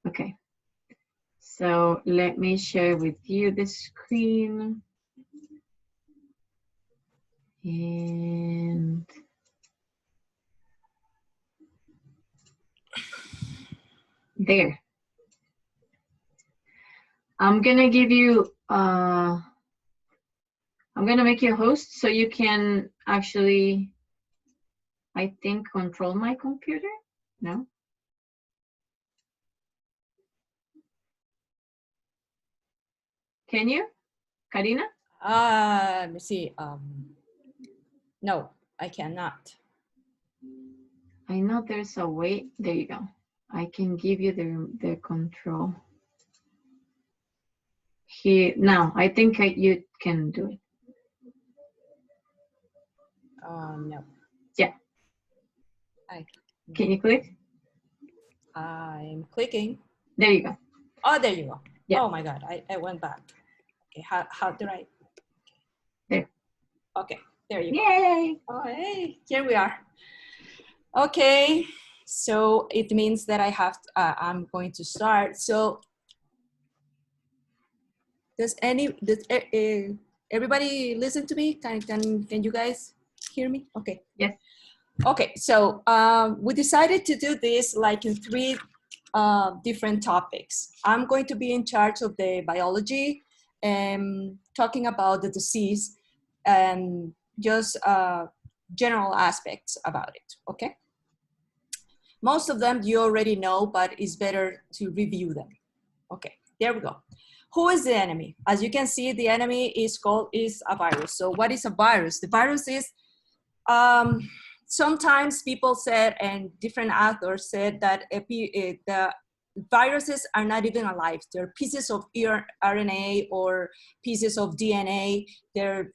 Okay. So let me share with you the screen. And there. I'm gonna give you, I'm gonna make you a host so you can actually, I think, control my computer. No? Can you, Karina? Let me see. No, I cannot. I know there's a way. There you go. I can give you the control. Here now, I think you can do it. No. Yeah. Can you click? I'm clicking. There you go. Oh, there you go. Yeah. Oh my God, I went back. Okay, how do I? There. Okay, there you go. Yay! Oh, hey, here we are. Okay, so it means that I'm going to start. So does everybody listen to me? Can you guys hear me? Okay. Yes. Okay, so we decided to do this like in three different topics. I'm going to be in charge of the biology and talking about the disease and just general aspects about it, okay? Most of them you already know, but it's better to review them. Okay, there we go. Who is the enemy? As you can see, the enemy is a virus. So what is a virus? The virus is, sometimes people said, and different authors said, that the viruses are not even alive. They're pieces of RNA or pieces of DNA. They're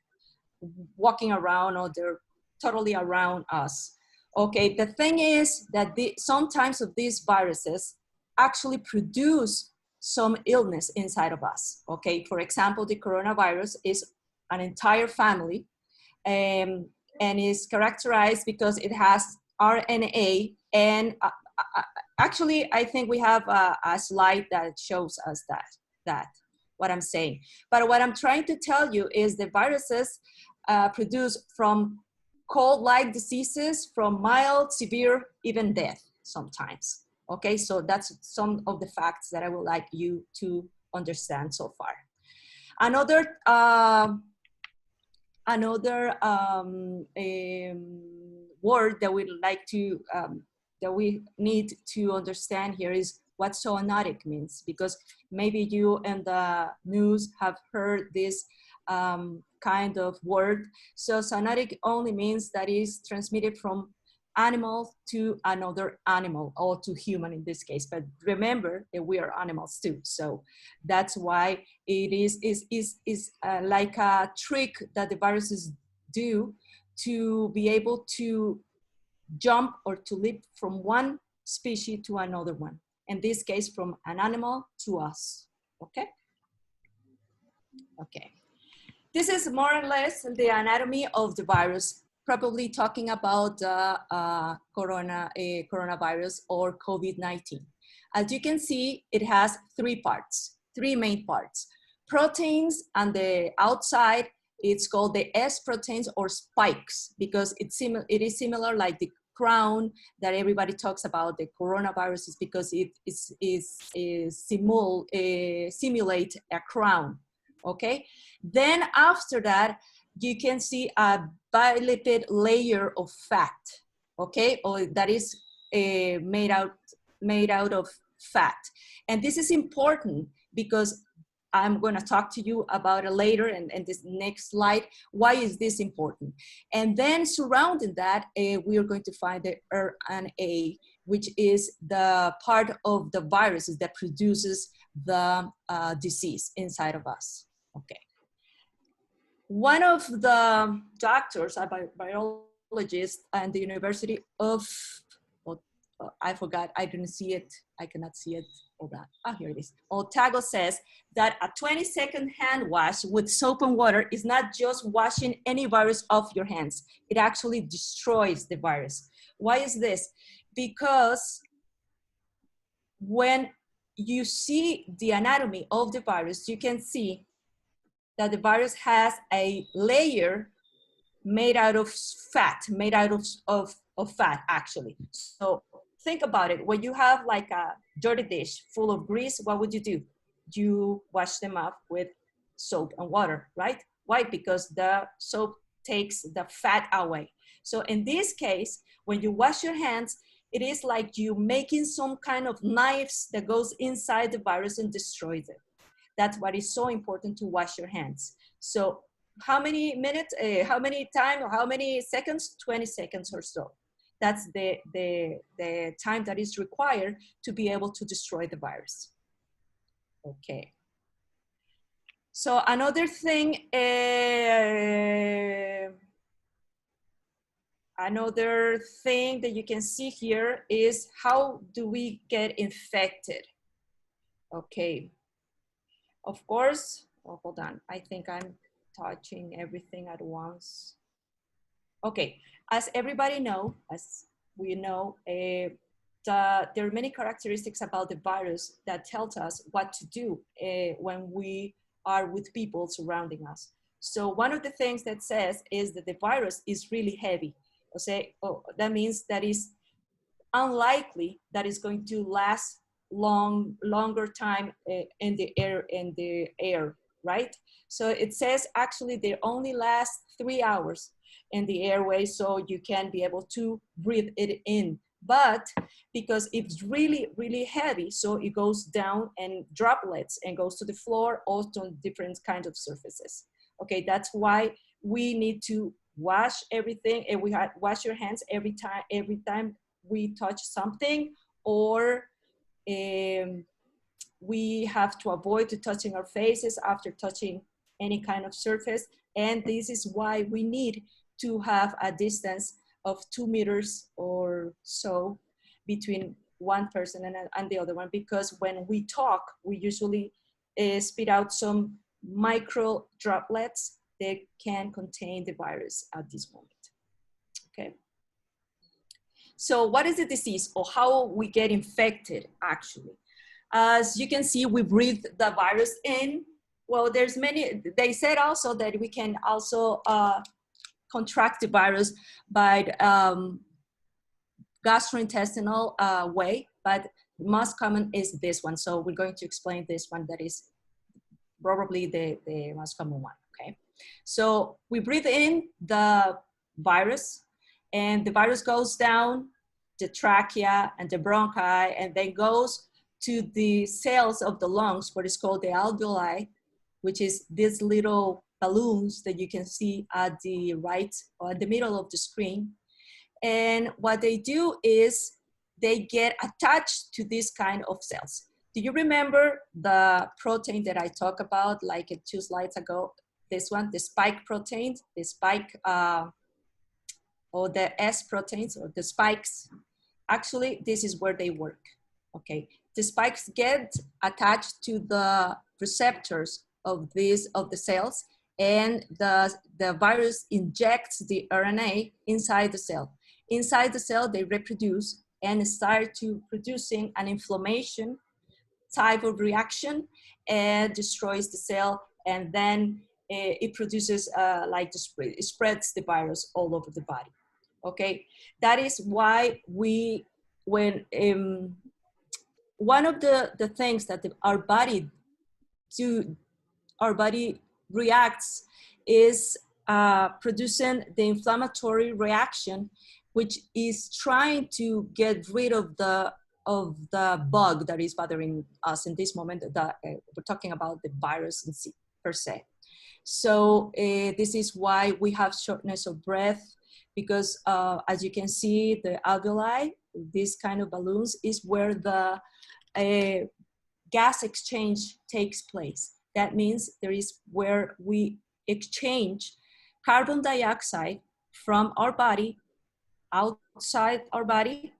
walking around, or they're totally around us. Okay, the thing is that sometimes of these viruses actually produce some illness inside of us. Okay, for example, the coronavirus is an entire family, and is characterized because it has RNA, and actually I think we have a slide that shows us that what I'm saying. But what I'm trying to tell you is the viruses produce from cold-like diseases, from mild, severe, even death sometimes. Okay, so that's some of the facts that I would like you to understand so far. Another word that we'd like to, that we need to understand here is what zoonotic means, because maybe you in the news have heard this kind of word. So zoonotic only means that is transmitted from animal to another animal, or to human in this case. But remember that we are animals too. So that's why it is like a trick that the viruses do to be able to jump or to leap from one species to another one. In this case, from an animal to us, okay? Okay. This is more or less the anatomy of the virus, probably talking about coronavirus or COVID-19. As you can see, it has three main parts. Proteins on the outside, it's called the S proteins or spikes, because it is similar like the crown that everybody talks about, the coronavirus, is because it simulate a crown. Okay, then after that, you can see a bilipid layer of fat, okay, or that is made out of fat. And this is important because I'm going to talk to you about it later, and this next slide. Why is this important? And then surrounding that, we are going to find the RNA, which is the part of the viruses that produces the disease inside of us. Okay. One of the doctors, a biologist at the University of, I forgot, I didn't see it. I cannot see it. Hold on. Ah, here it is. Otago says that a 20-second hand wash with soap and water is not just washing any virus off your hands. It actually destroys the virus. Why is this? Because when you see the anatomy of the virus, you can see that the virus has a layer made out of fat, made out of fat, actually. So think about it. When you have like a dirty dish full of grease, what would you do? You wash them off with soap and water, right? Why? Because the soap takes the fat away. So in this case, when you wash your hands, it is like you making some kind of knives that goes inside the virus and destroys it. That's why it's so important to wash your hands. So how many minutes, how many time, or how many seconds? 20 seconds or so. That's the time that is required to be able to destroy the virus. Okay. So another thing, that you can see here is how do we get infected? Okay. Of course, oh, hold on. I think I'm touching everything at once. Okay, as everybody know, as we know, there are many characteristics about the virus that tells us what to do when we are with people surrounding us. So one of the things that says is that the virus is really heavy. That means that is unlikely that it's going to last longer time in the air, right? So it says actually they only last 3 hours in the airway, so you can be able to breathe it in. But because it's really, really heavy, so it goes down and droplets and goes to the floor or to different kinds of surfaces. Okay, that's why we need to wash everything, and we wash your hands every time we touch something, or we have to avoid touching our faces after touching any kind of surface. And this is why we need to have a distance of 2 meters or so between one person and the other one, because when we talk, we usually spit out some micro droplets that can contain the virus at this moment. Okay. So what is the disease, or how we get infected actually? As you can see, we breathe the virus in. Well, there's many, they said also that we can also contract the virus by gastrointestinal way, but the most common is this one. So we're going to explain this one, that is probably the most common one, okay? So we breathe in the virus, and the virus goes down the trachea and the bronchi, and then goes to the cells of the lungs, what is called the alveoli, which is these little balloons that you can see at the right or at the middle of the screen. And what they do is they get attached to this kind of cells. Do you remember the protein that I talked about like 2 slides ago? This one, the spike protein, the spike, or the S proteins, or the spikes. Actually, this is where they work, okay? The spikes get attached to the receptors of the cells, and the virus injects the RNA inside the cell. Inside the cell, they reproduce and start to producing an inflammation type of reaction and destroys the cell, and then it produces it spreads the virus all over the body. Okay, that is why when one of the things that our body reacts is producing the inflammatory reaction, which is trying to get rid of the bug that is bothering us in this moment. We're talking about the virus in per se. So this is why we have shortness of breath, because as you can see, the alveoli, this kind of balloons, is where the gas exchange takes place. That means there is where we exchange carbon dioxide from our body outside our body,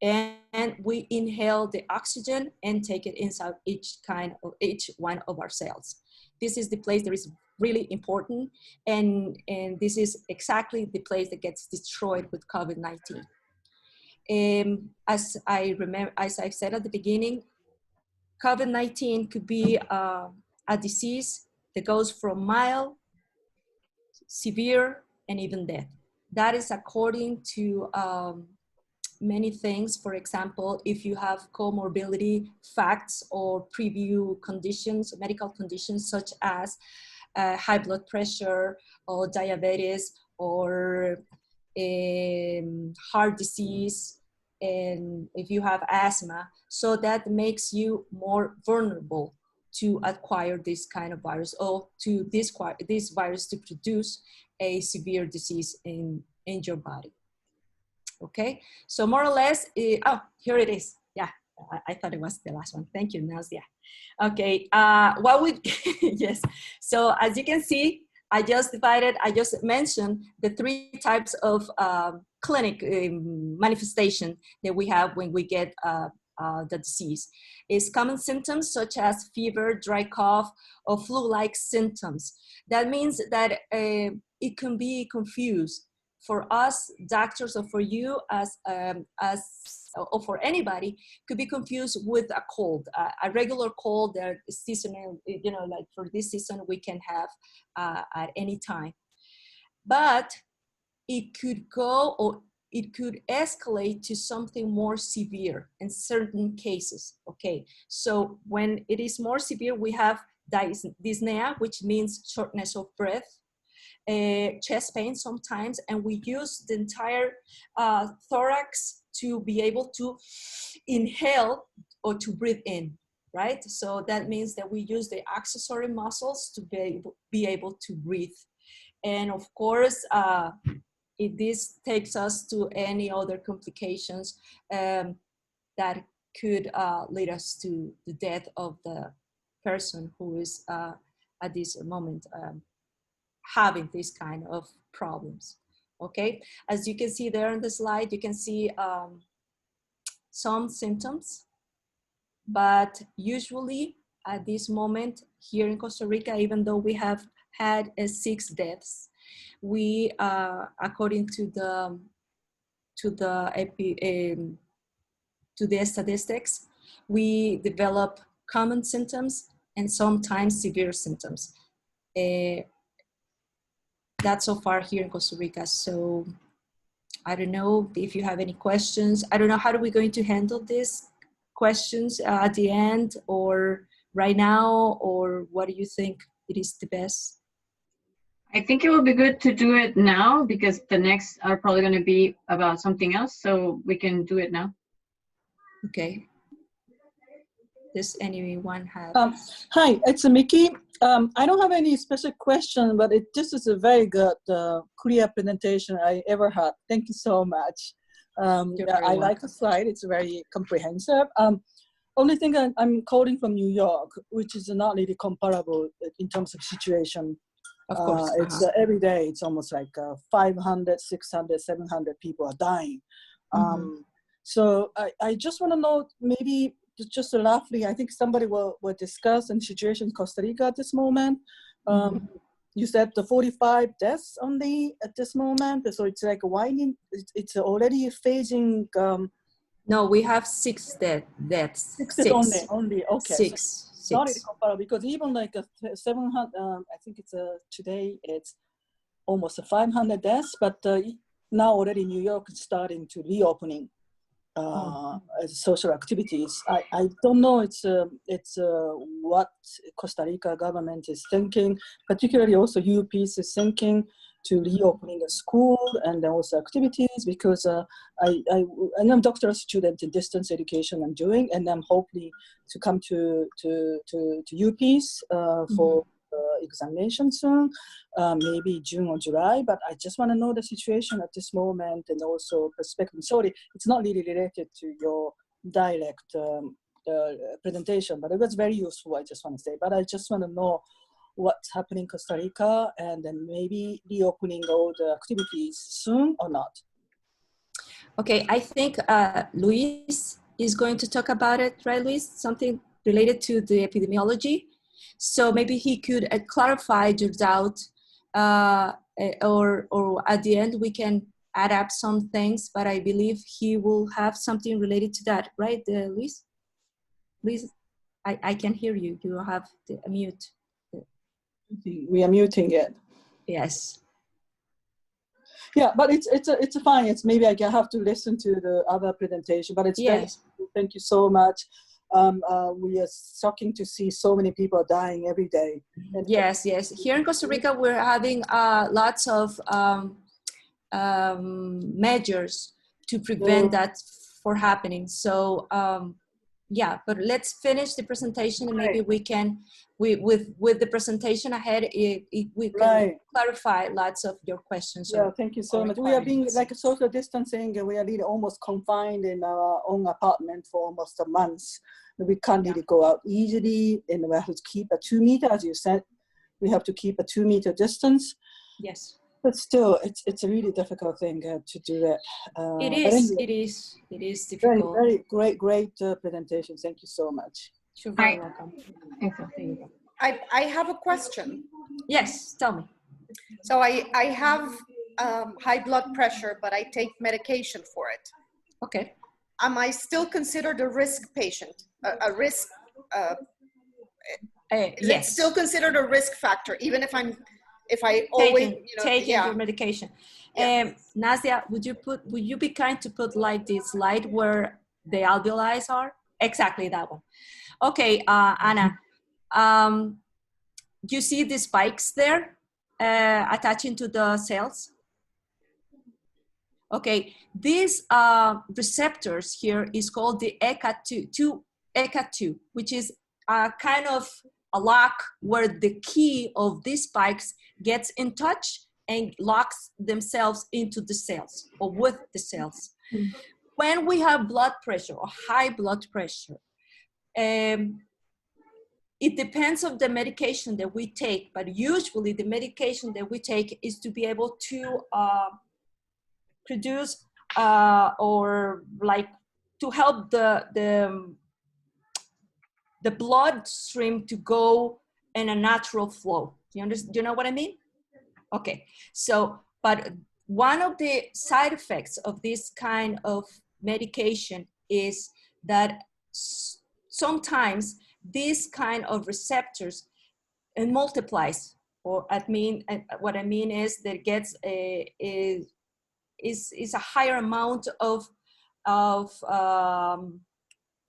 and we inhale the oxygen and take it inside each one of our cells. This is the place that is really important, and this is exactly the place that gets destroyed with COVID-19. As I said at the beginning, COVID-19 could be a disease that goes from mild, severe, and even death. That is according to many things. For example, if you have comorbidity facts or preview conditions, medical conditions such as high blood pressure or diabetes or heart disease, and if you have asthma, so that makes you more vulnerable to acquire this kind of virus or to this virus to produce a severe disease in your body. Okay, so more or less, oh, here it is. Yeah, I thought it was the last one. Thank you, Nadia. Okay, what we, yes. So as you can see, I just mentioned the 3 types of clinic manifestation that we have when we get the disease. Is common symptoms such as fever, dry cough, or flu-like symptoms. That means that it can be confused for us doctors or for you as or for anybody, could be confused with a cold, a regular cold that is seasonal, you know, like for this season we can have at any time. But it could go or it could escalate to something more severe in certain cases, okay? So when it is more severe, we have dyspnea, which means shortness of breath, chest pain sometimes, and we use the entire thorax to be able to inhale or to breathe in, right? So that means that we use the accessory muscles to be able to breathe. And of course, if this takes us to any other complications that could lead us to the death of the person who is at this moment having this kind of problems. Okay, as you can see there on the slide, you can see some symptoms, but usually at this moment here in Costa Rica, even though we have had 6 deaths, we, according to the statistics, we develop common symptoms and sometimes severe symptoms. That's so far here in Costa Rica. So I don't know if you have any questions. I don't know, how are we going to handle this? Questions at the end or right now, or what do you think it is the best? I think it would be good to do it now because the next are probably going to be about something else, so we can do it now. Okay. Does anyone have? Hi, it's Mickey. I don't have any special question, but this is a very good, clear presentation I ever had. Thank you so much. I like the slide. It's very comprehensive. Only thing I'm calling from New York, which is not really comparable in terms of situation. Of course. It's every day, it's almost like 500, 600, 700 people are dying. So I just want to know, maybe just roughly, I think somebody will discuss the situation in Costa Rica at this moment. You said the 45 deaths only at this moment. So it's like winding, it's already phasing. No, we have 6 deaths. 6 only, okay. 6. So not really comparable, because even like 700, I think it's today it's almost 500 deaths, but now already New York is starting to reopening social activities. I don't know it's what Costa Rica government is thinking, particularly also UPEACE is thinking to reopening the school and also activities, because I'm a doctoral student in distance education I'm doing, and I'm hopefully to come to UPEACE for examination soon, maybe June or July, but I just want to know the situation at this moment and also perspective. Sorry, it's not really related to your direct presentation, but it was very useful, I just want to say. But I just want to know what's happening in Costa Rica, and then maybe reopening all the activities soon or not. Okay, I think Luis is going to talk about it, right, Luis? Something related to the epidemiology. So maybe he could clarify your doubt, or at the end we can add up some things, but I believe he will have something related to that, right, Luis? Luis? I can hear you. You have to mute. We are muting it. Yes. Yeah, but it's fine. It's maybe I have to listen to the other presentation, but it's Yes. very. Thank you so much. We are shocking to see so many people dying every day. And Yes. Here in Costa Rica, we're having lots of measures to prevent that for happening. So yeah, but let's finish the presentation, and maybe we can, with the presentation ahead, we can clarify lots of your questions. Yeah, thank you so much. We are being like social distancing, and we are really almost confined in our own apartment for almost a month. We can't really go out easily, and we have to keep a 2 meter, as you said. We have to keep a 2 meter distance. Yes. But still, it's a really difficult thing to do that. It is difficult. Very great presentation. Thank you so much. You're very welcome. I have a question. Yes, tell me. So I have high blood pressure, but I take medication for it. Okay. Am I still considered a risk patient? A risk? Is yes. it still considered a risk factor, even if I always taking your medication? Yeah. Nadia, would you be kind to put like this slide where the alveoli are? Exactly that one. Okay, Anna. You see the spikes there attaching to the cells? Okay, these receptors here is called the ECA2, which is a kind of a lock where the key of these spikes gets in touch and locks themselves into the cells or with the cells. When we have blood pressure or high blood pressure, it depends on the medication that we take, but usually the medication that we take is to be able to produce or like to help the bloodstream to go in a natural flow. Do you know what I mean? Okay, so, but one of the side effects of this kind of medication is that sometimes this kind of receptors multiplies, or what I mean is that it gets is a higher amount of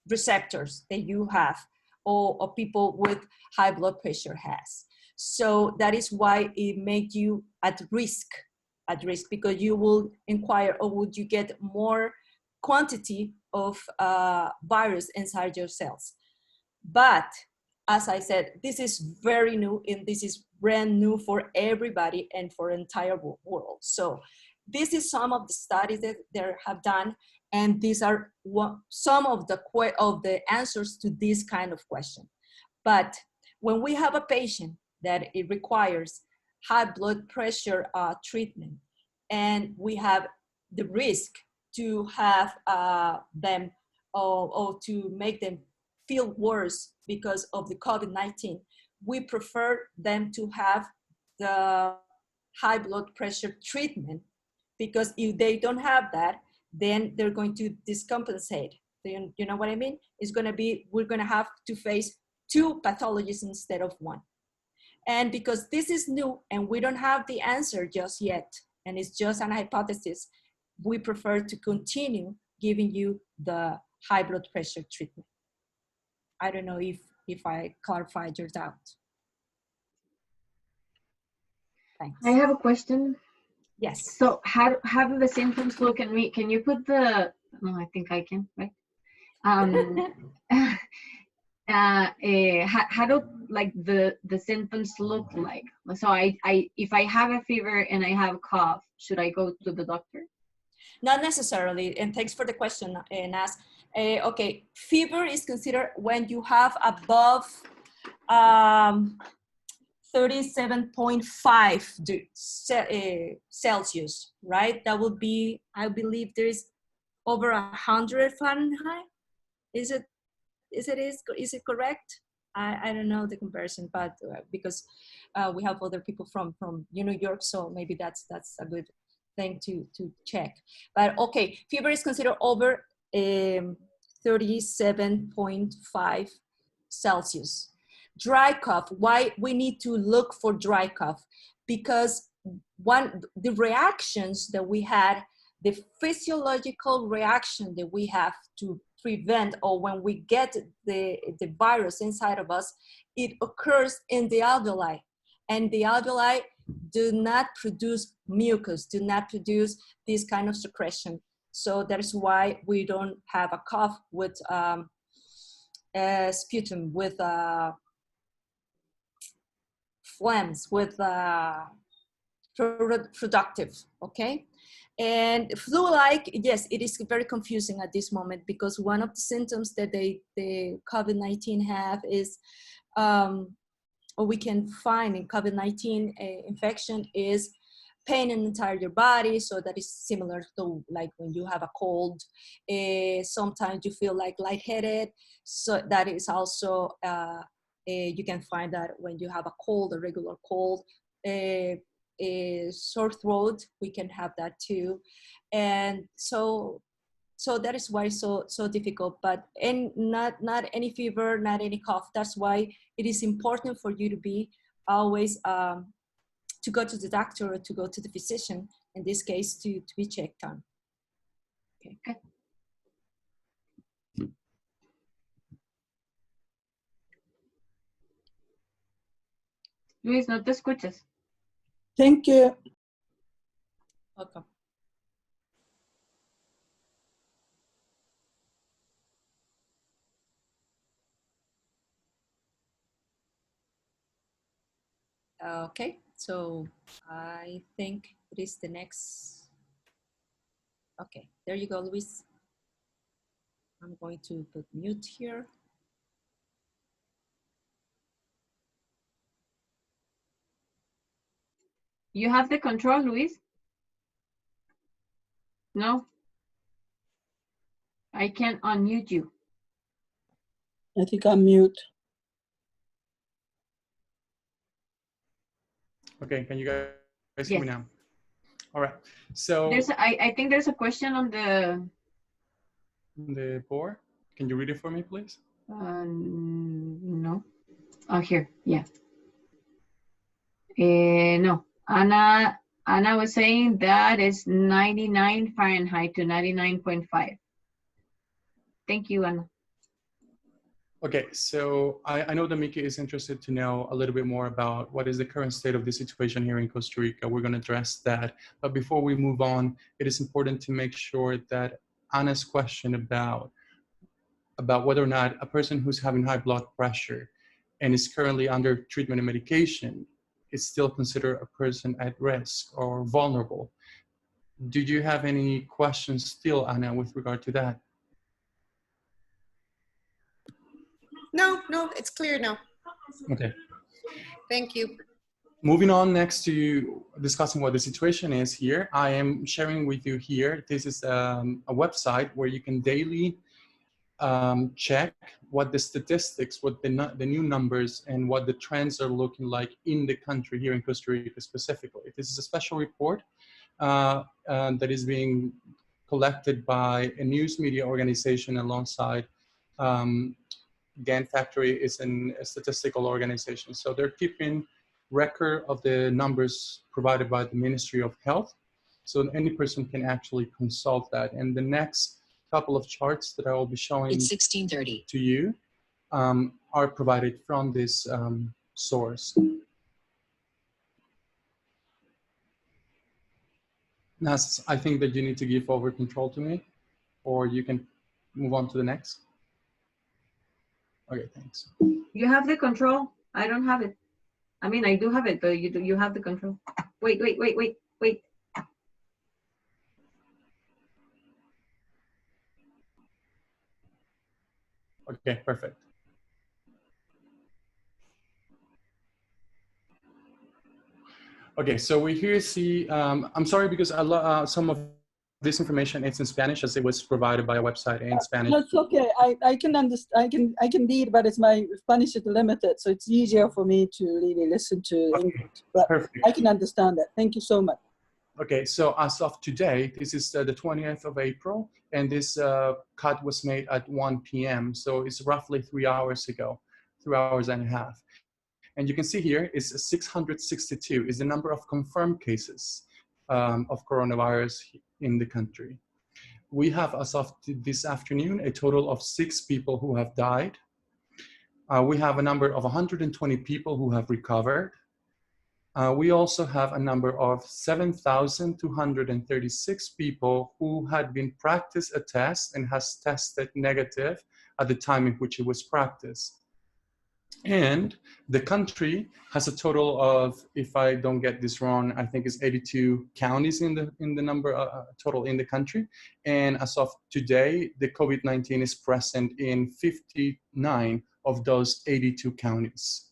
receptors that you have, or people with high blood pressure has. So that is why it makes you at risk, because you will inquire, or would you get more quantity of virus inside your cells. But as I said, this is very new, and this is brand new for everybody and for the entire world. So this is some of the studies that they have done, and these are some of the answers to this kind of question. But when we have a patient that it requires high blood pressure treatment, and we have the risk to have them or to make them feel worse because of the COVID-19, we prefer them to have the high blood pressure treatment, because if they don't have that, then they're going to discompensate. You know what I mean? It's going to be, we're going to have to face 2 pathologies instead of 1. And because this is new and we don't have the answer just yet, and it's just an hypothesis, we prefer to continue giving you the high blood pressure treatment. I don't know if I clarified your doubt. Thanks. I have a question. Yes. So how do the symptoms look in me? Can you put the, no, I think I can, right? How do like the symptoms look like? So if I have a fever and I have a cough, should I go to the doctor? Not necessarily, and thanks for the question, Nas. Okay, fever is considered when you have above 37.5 Celsius, right? That would be, I believe there's over 100 Fahrenheit. Is it correct? I don't know the comparison, but because we have other people from New York, so maybe that's a good thing to check. But okay, fever is considered over 37.5 Celsius. Dry cough, why we need to look for dry cough? Because the reactions that we had, the physiological reaction that we have to prevent, or when we get the virus inside of us, it occurs in the alveoli. And the alveoli do not produce mucus, do not produce this kind of secretion. So that is why we don't have a cough with sputum, with phlegms, with productive, okay? And flu-like, yes, it is very confusing at this moment, because one of the symptoms that the COVID-19 have is, or we can find in COVID-19 infection, is pain in the entire body. So that is similar to like when you have a cold. Sometimes you feel like lightheaded. So that is also, you can find that when you have a cold, a regular cold. A sore throat, we can have that too. And so that is why it's so difficult, but not any fever, not any cough. That's why it is important for you to be always to go to the doctor or to go to the physician, in this case, to be checked on. Okay. Luis, no te escuchas. Thank you. Welcome. Okay, so I think it is the next. Okay, there you go, Luis. I'm going to put mute here. You have the control, Luis? No? I can't unmute you. I think I'm mute. Okay, can you guys hear me Yes. now? All right, so I think there's a question on the board, can you read it for me, please? no. Oh, here, yeah. No, Anna was saying that is 99 Fahrenheit to 99.5. Thank you, Anna. Okay, so I know that Miki is interested to know a little bit more about what is the current state of the situation here in Costa Rica. We're going to address that. But before we move on, it is important to make sure that Anna's question about whether or not a person who's having high blood pressure and is currently under treatment and medication is still considered a person at risk or vulnerable. Do you have any questions still, Anna, with regard to that? No, it's clear now. Okay. Thank you. Moving on next to discussing what the situation is here, I am sharing with you here, this is a website where you can daily check what the statistics, what the new numbers and what the trends are looking like in the country here in Costa Rica specifically. This is a special report that is being collected by a news media organization alongside GAN Factory is a statistical organization. So they're keeping record of the numbers provided by the Ministry of Health. So any person can actually consult that. And the next couple of charts that I will be showing it's 16:30 to you are provided from this source. Now, I think that you need to give over control to me, or you can move on to the next. Okay, thanks. You have the control. I don't have it. I mean, I do have it, but you have the control. Wait. Okay, perfect. Okay, so we here see, I'm sorry because some of this information is in Spanish as it was provided by a website in Spanish. That's okay. I can understand. I can read, but it's my Spanish is limited, so it's easier for me to really listen to English. But Perfect. I can understand that. Thank you so much. Okay, so as of today, this is the 20th of April, and this cut was made at 1 p.m. So it's roughly 3 hours ago. hours and a half. And you can see here is 662 is the number of confirmed cases of coronavirus in the country. We have, as of this afternoon, a total of 6 people who have died. We have a number of 120 people who have recovered. We also have a number of 7,236 people who had been practiced a test and has tested negative at the time in which it was practiced. And the country has a total of, if I don't get this wrong, I think it's 82 counties in the number total in the country. And as of today, the COVID-19 is present in 59 of those 82 counties.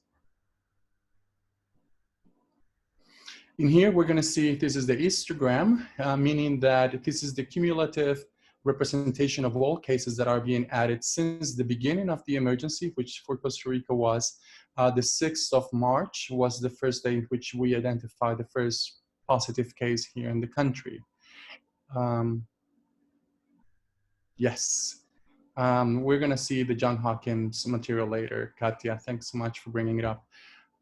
In here, we're going to see this is the histogram, meaning that this is the cumulative representation of all cases that are being added since the beginning of the emergency, which for Costa Rica was the 6th of March, was the first day in which we identified the first positive case here in the country. Yes, we're going to see the John Hopkins material later. Katia, thanks so much for bringing it up.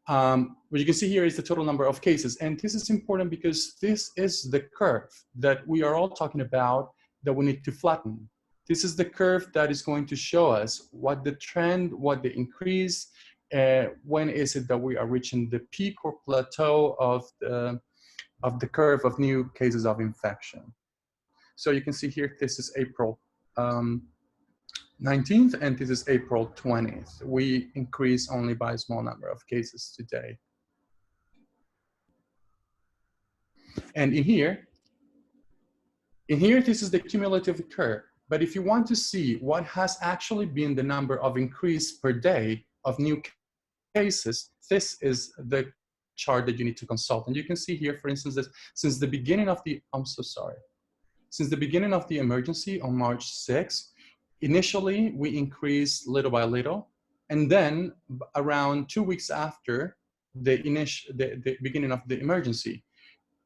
What you can see here is the total number of cases. And this is important because this is the curve that we are all talking about that we need to flatten. This is the curve that is going to show us what the trend, what the increase, when is it that we are reaching the peak or plateau of the curve of new cases of infection. So you can see here, this is April 19th, and this is April 20th. We increase only by a small number of cases today. And in here, this is the cumulative curve. But if you want to see what has actually been the number of increase per day of new cases, this is the chart that you need to consult. And you can see here, for instance, that since the beginning of the, since the beginning of the emergency on March 6th, initially we increased little by little. And then around 2 weeks after the beginning of the emergency,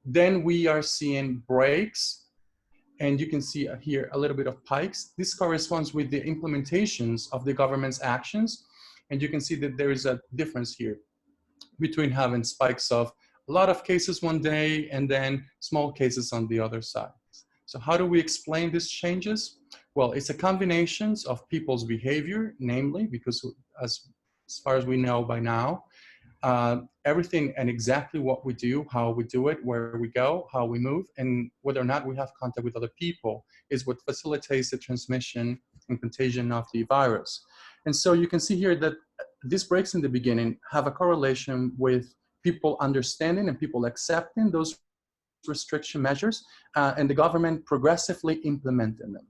then we are seeing breaks. And you can see here a little bit of pikes. This corresponds with the implementations of the government's actions. And you can see that there is a difference here between having spikes of a lot of cases one day and then small cases on the other side. So how do we explain these changes? Well, it's a combination of people's behavior, namely, because as far as we know by now, everything and exactly what we do, how we do it, where we go, how we move, and whether or not we have contact with other people is what facilitates the transmission and contagion of the virus. And so you can see here that these breaks in the beginning have a correlation with people understanding and people accepting those restriction measures and the government progressively implementing them.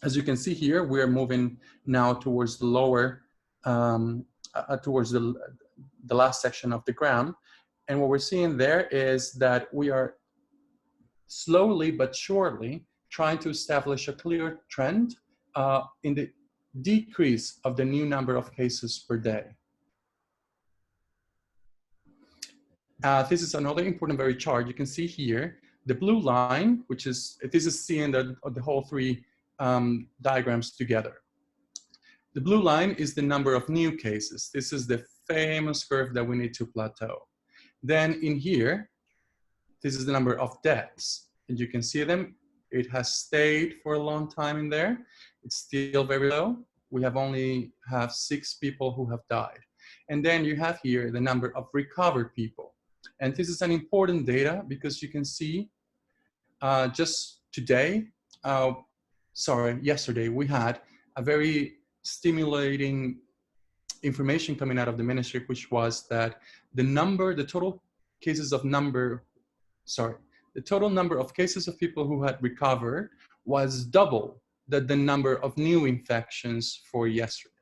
As you can see here, we are moving now towards the lower, towards the last section of the graph. And what we're seeing there is that we are slowly but surely trying to establish a clear trend in the decrease of the new number of cases per day. This is another important very chart. You can see here the blue line, which is, this is seeing the whole three diagrams together. The blue line is the number of new cases. This is the famous curve that we need to plateau. Then in here, this is the number of deaths. And you can see them. It has stayed for a long time in there. It's still very low. We have only 6 people who have died. And then you have here the number of recovered people. And this is an important data because you can see just today, yesterday, we had a very stimulating information coming out of the ministry, which was that the total number of cases of people who had recovered was double the number of new infections for yesterday.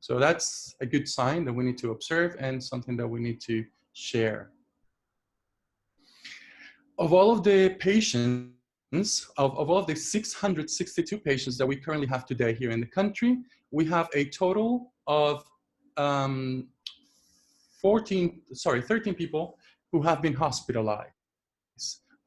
So that's a good sign that we need to observe and something that we need to share. Of all of the patients, of all of the 662 patients that we currently have today here in the country, we have a total of 13 people who have been hospitalized.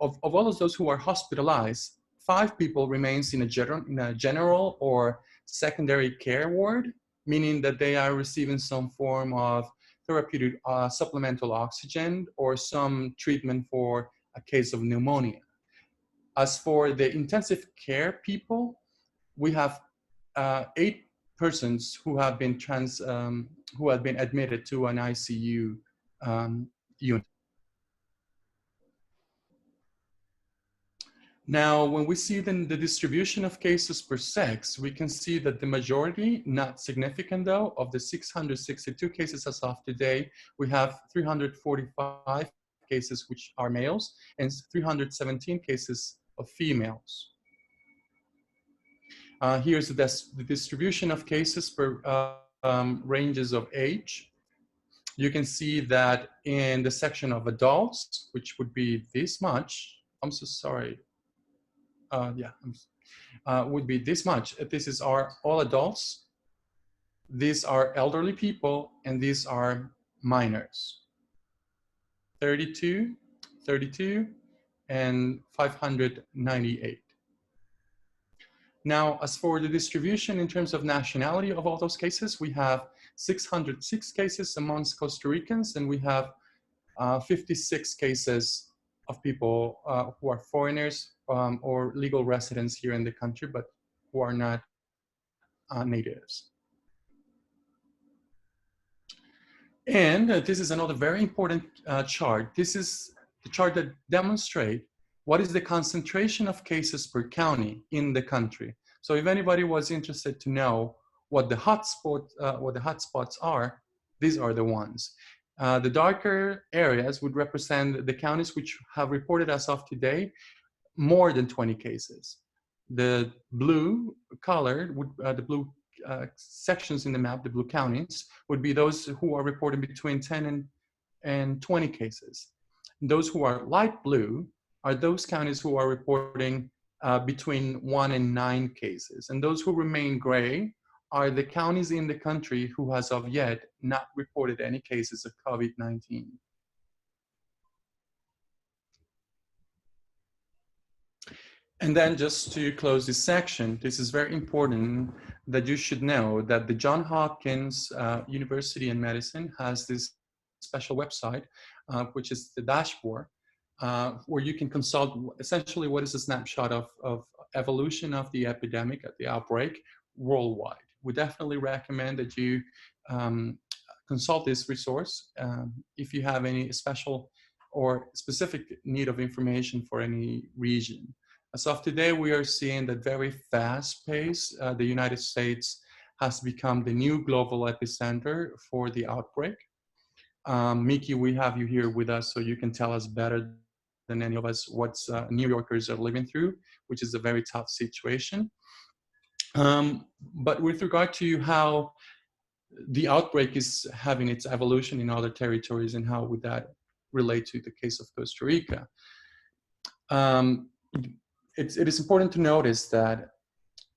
Of all of those who are hospitalized, 5 people remains in a general or secondary care ward, meaning that they are receiving some form of therapeutic supplemental oxygen or some treatment for a case of pneumonia. As for the intensive care people, we have 8 persons who have been admitted to an ICU unit. Now, when we see then the distribution of cases per sex, we can see that the majority, not significant though, of the 662 cases as of today, we have 345 cases which are males and 317 cases of females. Here's the distribution of cases per ranges of age. You can see that in the section of adults, which would be this much, I'm so sorry. Would be this much. This is all adults. These are elderly people, and these are minors. 32, 32, and 598. Now, as for the distribution in terms of nationality of all those cases, we have 606 cases amongst Costa Ricans, and we have 56 cases of people who are foreigners or legal residents here in the country, but who are not natives. And this is another very important chart. This is the chart that demonstrates what is the concentration of cases per county in the country. So if anybody was interested to know what the hotspots are, these are the ones. The darker areas would represent the counties which have reported as of today more than 20 cases. The blue colored, the blue sections in the map, the blue counties, would be those who are reporting between 10 and 20 cases. Those who are light blue are those counties who are reporting between 1 and 9 cases. And those who remain gray are the counties in the country who has of yet not reported any cases of COVID-19. And then just to close this section, this is very important that you should know that the Johns Hopkins University in Medicine has this special website, which is the dashboard, where you can consult essentially what is a snapshot of evolution of the epidemic, the outbreak worldwide. We definitely recommend that you consult this resource if you have any special or specific need of information for any region. As of today, we are seeing that very fast pace. The United States has become the new global epicenter for the outbreak. Miki, we have you here with us, so you can tell us better than any of us what New Yorkers are living through, which is a very tough situation. But with regard to how the outbreak is having its evolution in other territories and how would that relate to the case of Costa Rica, it is important to notice that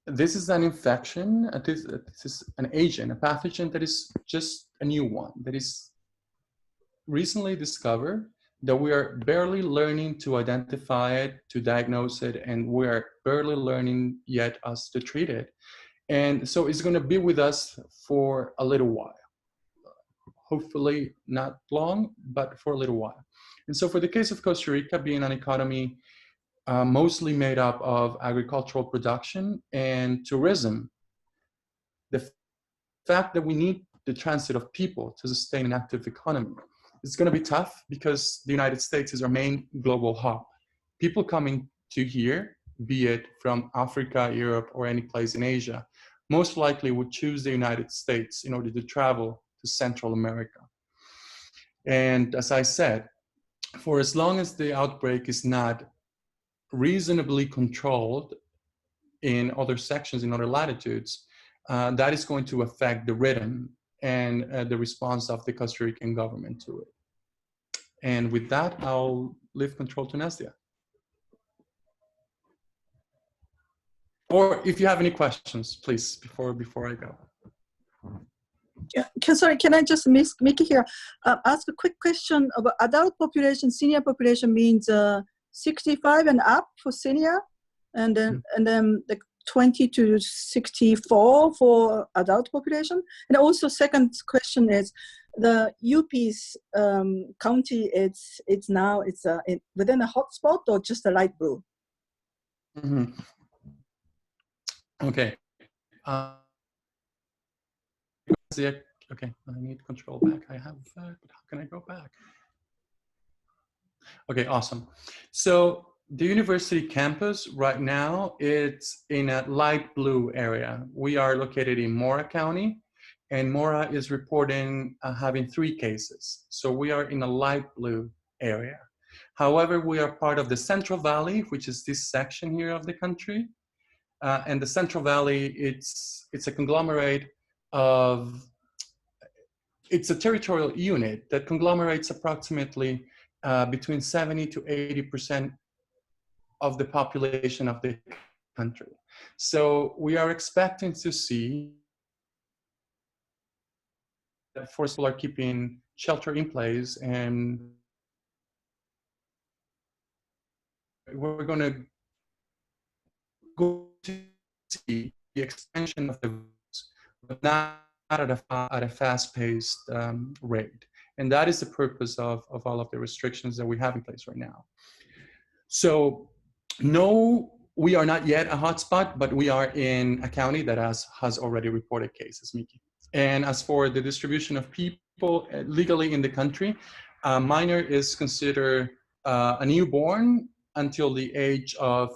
this is an infection, this is an agent, a pathogen that is just a new one, that is recently discovered, that we are barely learning to identify it, to diagnose it, and we are barely learning yet as to treat it. And so it's going to be with us for a little while. Hopefully not long, but for a little while. And so for the case of Costa Rica, being an economy mostly made up of agricultural production and tourism, the fact that we need the transit of people to sustain an active economy is going to be tough because the United States is our main global hub. People coming to here, be it from Africa, Europe, or any place in Asia, most likely would choose the United States in order to travel to Central America. And as I said, for as long as the outbreak is not reasonably controlled in other sections, in other latitudes, that is going to affect the rhythm and the response of the Costa Rican government to it. And with that, I'll leave control to Nastia. Or if you have any questions, please, before I go. Yeah, sorry, can I just make it here? Ask a quick question about adult population. Senior population means 65 and up for senior, and then the 20 to 64 for adult population? And also second question is, the UPEACE county, it's now within a hotspot or just a light blue? Mm-hmm. Okay. Okay, I need control back. I have, but how can I go back? Okay, awesome. So the university campus right now, it's in a light blue area. We are located in Mora County, and Mora is reporting having 3 cases. So we are in a light blue area. However, we are part of the Central Valley, which is this section here of the country. And the Central Valley, it's a conglomerate of, it's a territorial unit that conglomerates approximately between 70 to 80% of the population of the country. So we are expecting to see that forest people are keeping shelter in place, and we're going to go to see the expansion of the virus, but not at a fast-paced rate. And that is the purpose of all of the restrictions that we have in place right now. So no, we are not yet a hotspot, but we are in a county that has already reported cases, Miki. And as for the distribution of people legally in the country, a minor is considered a newborn until the age of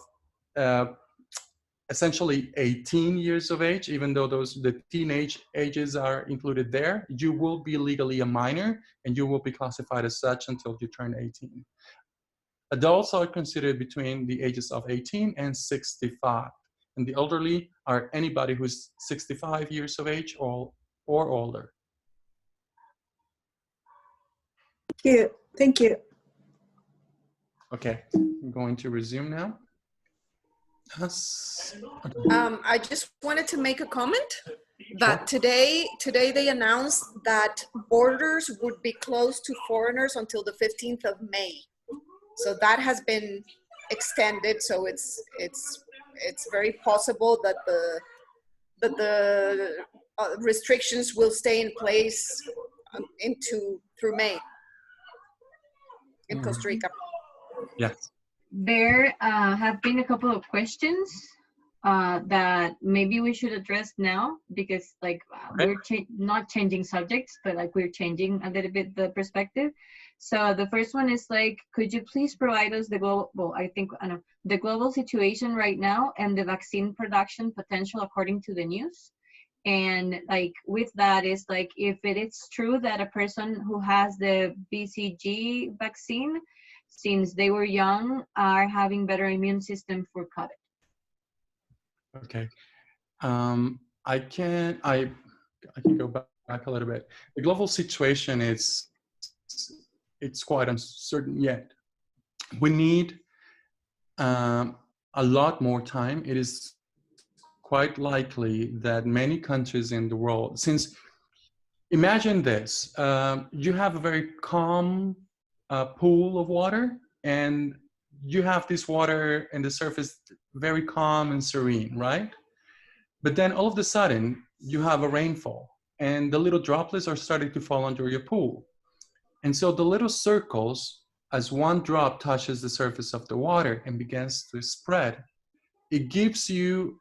essentially 18 years of age. Even though the teenage ages are included there, you will be legally a minor and you will be classified as such until you turn 18. Adults are considered between the ages of 18 and 65. And the elderly are anybody who's 65 years of age or older. Thank you. Thank you. Okay, I'm going to resume now. I just wanted to make a comment that today they announced that borders would be closed to foreigners until the 15th of May. So that has been extended. So it's very possible that the restrictions will stay in place through May in Costa Rica. Yes. There have been a couple of questions that maybe we should address now, because like we're not changing subjects, but like we're changing a little bit the perspective. So the first one is like, could you please provide us the global situation right now and the vaccine production potential according to the news? And like with that is like, if it is true that a person who has the BCG vaccine, since they were young, are having better immune system for COVID. Okay. I can go back a little bit. The global situation it's quite uncertain yet. We need a lot more time. It is quite likely that many countries in the world, since imagine this, you have a very calm pool of water, and you have this water and the surface very calm and serene, right? But then all of a sudden you have a rainfall and the little droplets are starting to fall under your pool. And so the little circles, as one drop touches the surface of the water and begins to spread, it gives you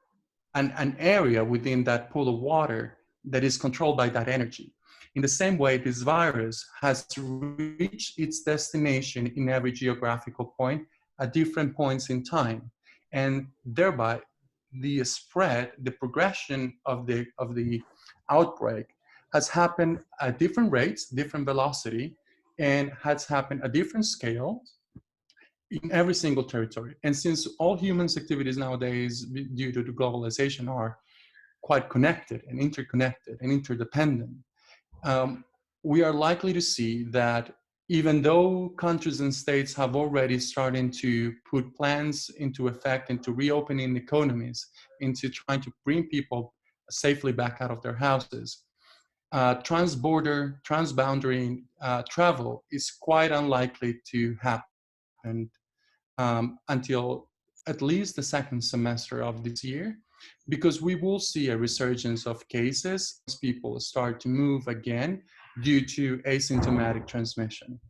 an area within that pool of water that is controlled by that energy. In the same way, this virus has reached its destination in every geographical point at different points in time. And thereby, the spread, the progression of the outbreak has happened at different rates, different velocity, and has happened at different scale in every single territory. And since all humans' activities nowadays, due to the globalization, are quite connected and interconnected and interdependent, we are likely to see that even though countries and states have already started to put plans into effect, into reopening economies, into trying to bring people safely back out of their houses, transboundary travel is quite unlikely to happen until at least the second semester of this year. because we will see a resurgence of cases as people start to move again due to asymptomatic transmission.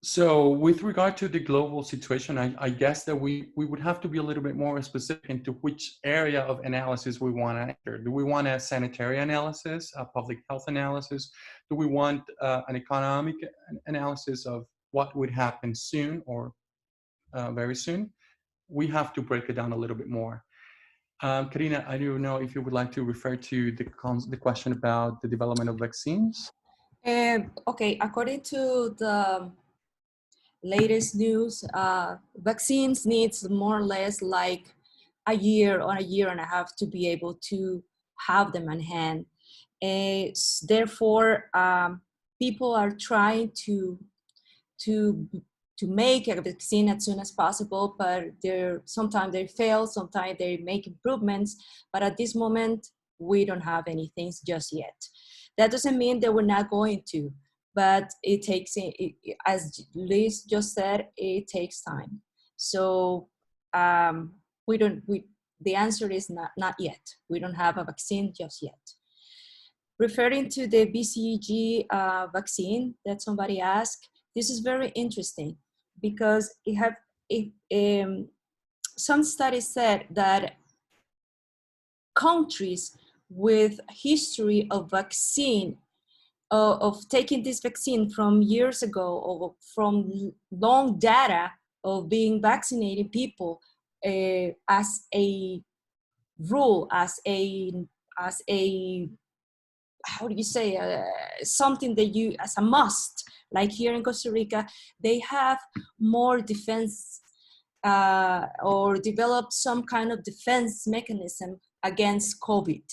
So with regard to the global situation, I guess that we would have to be a little bit more specific into which area of analysis we want to enter. Do we want a sanitary analysis, a public health analysis? Do we want an economic analysis of what would happen soon or very soon? We have to break it down a little bit more. Karina, I don't know if you would like to refer to the question about the development of vaccines. Okay, according to the latest news, vaccines needs more or less like a year or a year and a half to be able to have them on hand. Therefore, people are trying to make a vaccine as soon as possible, but sometimes they fail, sometimes they make improvements, but at this moment, we don't have anything just yet. That doesn't mean that we're not going to, but it takes, as Liz just said, it takes time. So the answer is not yet. We don't have a vaccine just yet. Referring to the BCG vaccine that somebody asked, this is very interesting because some studies said that countries with history of vaccine, of taking this vaccine from years ago, or from long data of being vaccinating people as a rule, as a how do you say, something that you, as a must, like here in Costa Rica, they have more defense or developed some kind of defense mechanism against COVID,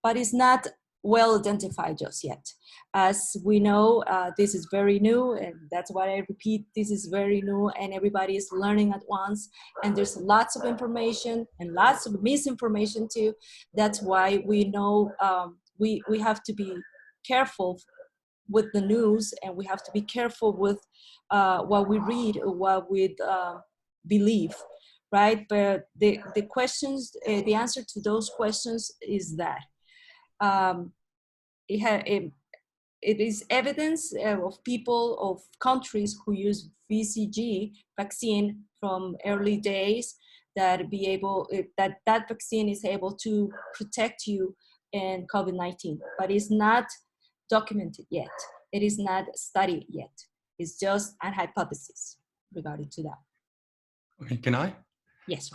but it's not well identified just yet. As we know, this is very new, and that's why I repeat, this is very new, and everybody is learning at once, and there's lots of information and lots of misinformation too. That's why we know we have to be careful with the news, and we have to be careful with what we read or what we believe, right? But the questions, the answer to those questions is that it is evidence of people, of countries who use BCG vaccine from early days that that vaccine is able to protect you in COVID-19, but it's not documented yet. It is not studied yet. It's just a hypothesis regarding to that. Okay, can I? Yes.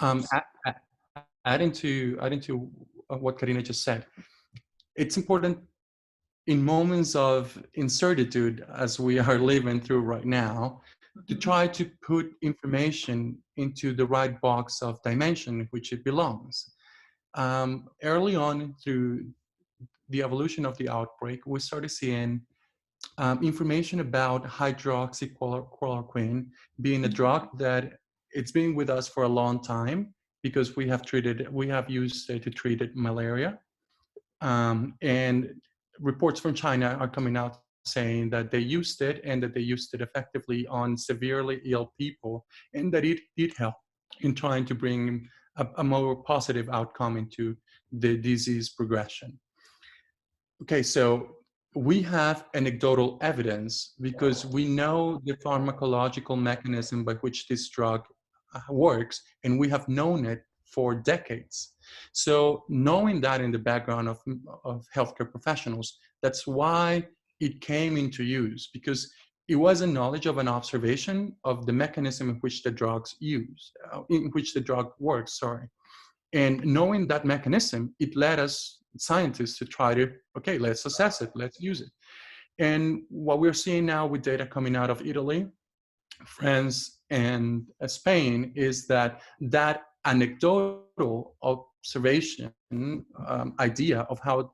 Adding to what Karina just said, it's important in moments of incertitude, as we are living through right now, to try to put information into the right box of dimension in which it belongs. Early on through the evolution of the outbreak, we started seeing information about hydroxychloroquine being a drug that it's been with us for a long time because we have used it to treat malaria. And reports from China are coming out saying that they used it and that they used it effectively on severely ill people, and that it did help in trying to bring a more positive outcome into the disease progression. Okay, so we have anecdotal evidence because we know the pharmacological mechanism by which this drug works, and we have known it for decades. So knowing that in the background of healthcare professionals, that's why it came into use, because it was a knowledge of an observation of the mechanism in which the drugs in which the drug works, sorry. And knowing that mechanism, it led us scientists to try to, okay, let's assess it, let's use it. And what we're seeing now with data coming out of Italy, France, and Spain is that anecdotal observation idea of how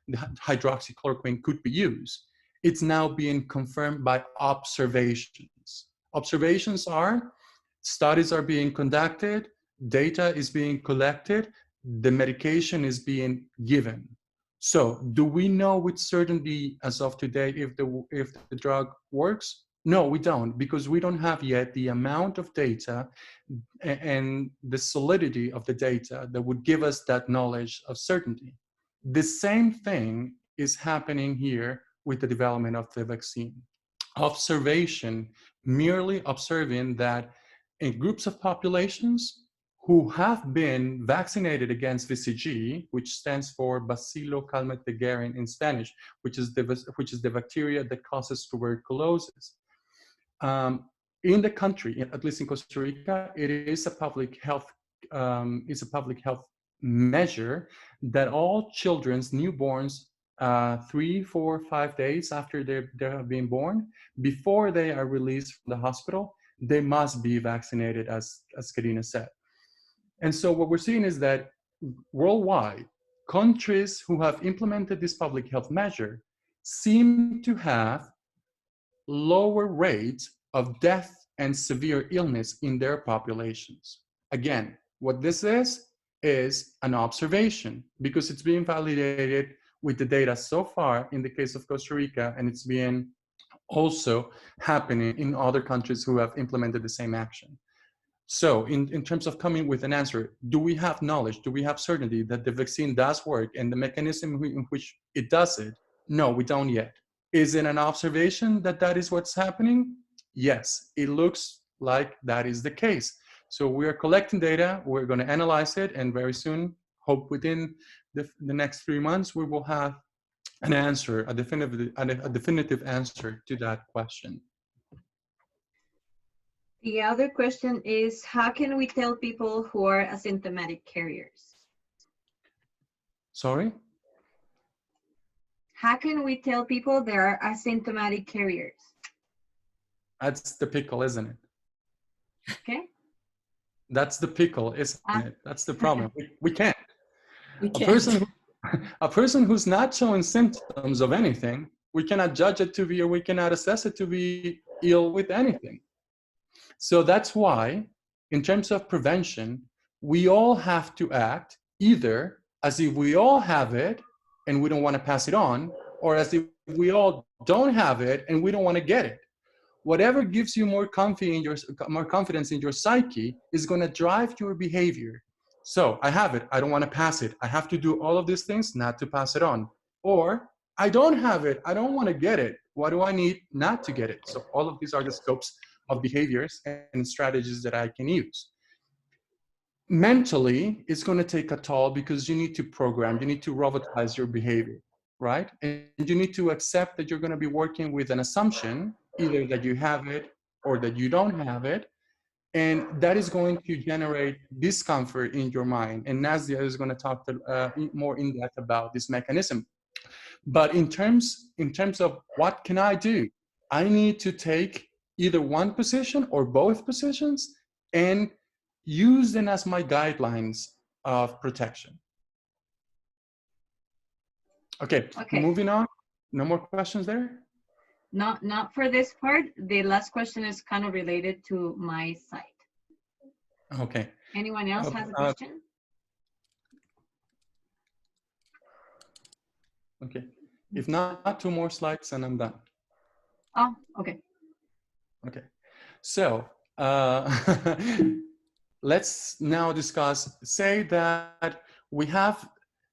the hydroxychloroquine could be used, it's now being confirmed by observations. Observations are, studies are being conducted, data is being collected, the medication is being given. So do we know with certainty as of today if the drug works? No, we don't, because we don't have yet the amount of data and the solidity of the data that would give us that knowledge of certainty. The same thing is happening here with the development of the vaccine. Observation, merely observing that in groups of populations who have been vaccinated against BCG, which stands for Bacillocalmette-Guerin in Spanish, which is the bacteria that causes tuberculosis. In the country, at least in Costa Rica, it is a public health measure that all children's newborns 3, 4, 5 days after they have been born, before they are released from the hospital, they must be vaccinated, as Karina said. And so what we're seeing is that worldwide, countries who have implemented this public health measure seem to have lower rates of death and severe illness in their populations. Again, what this is an observation, because it's being validated with the data so far in the case of Costa Rica, and it's being also happening in other countries who have implemented the same action. So in terms of coming with an answer, do we have knowledge? Do we have certainty that the vaccine does work and the mechanism in which it does it? No, we don't yet. Is it an observation that that is what's happening? Yes, it looks like that is the case. So we are collecting data, we're going to analyze it, and very soon, hope within the next 3 months, we will have an answer, a definitive answer to that question. The other question is, how can we tell people who are asymptomatic carriers? Sorry? How can we tell people they are asymptomatic carriers? That's the pickle, isn't it? Okay. That's the pickle, isn't it? That's the problem. We can't. We can't. A person who's not showing symptoms of anything, we cannot judge it to be, or we cannot assess it to be ill with anything. So that's why, in terms of prevention, we all have to act either as if we all have it and we don't want to pass it on, or as if we all don't have it and we don't want to get it. Whatever gives you more confidence in your psyche is going to drive your behavior. So I have it, I don't want to pass it. I have to do all of these things not to pass it on. Or I don't have it, I don't want to get it. What do I need not to get it? So all of these are the scopes of behaviors and strategies that I can use. Mentally, it's going to take a toll because you need to program, you need to robotize your behavior, right? And you need to accept that you're going to be working with an assumption, either that you have it or that you don't have it. And that is going to generate discomfort in your mind. And Nazia is going to talk more in depth about this mechanism. But in terms of what can I do? I need to take either one position or both positions and use them as my guidelines of protection. Okay, moving on. No more questions there? Not for this part. The last question is kind of related to my site. Okay. Anyone else has a question? Okay. If not, 2 more slides and I'm done. Oh, okay. Okay. So let's now discuss, say that we have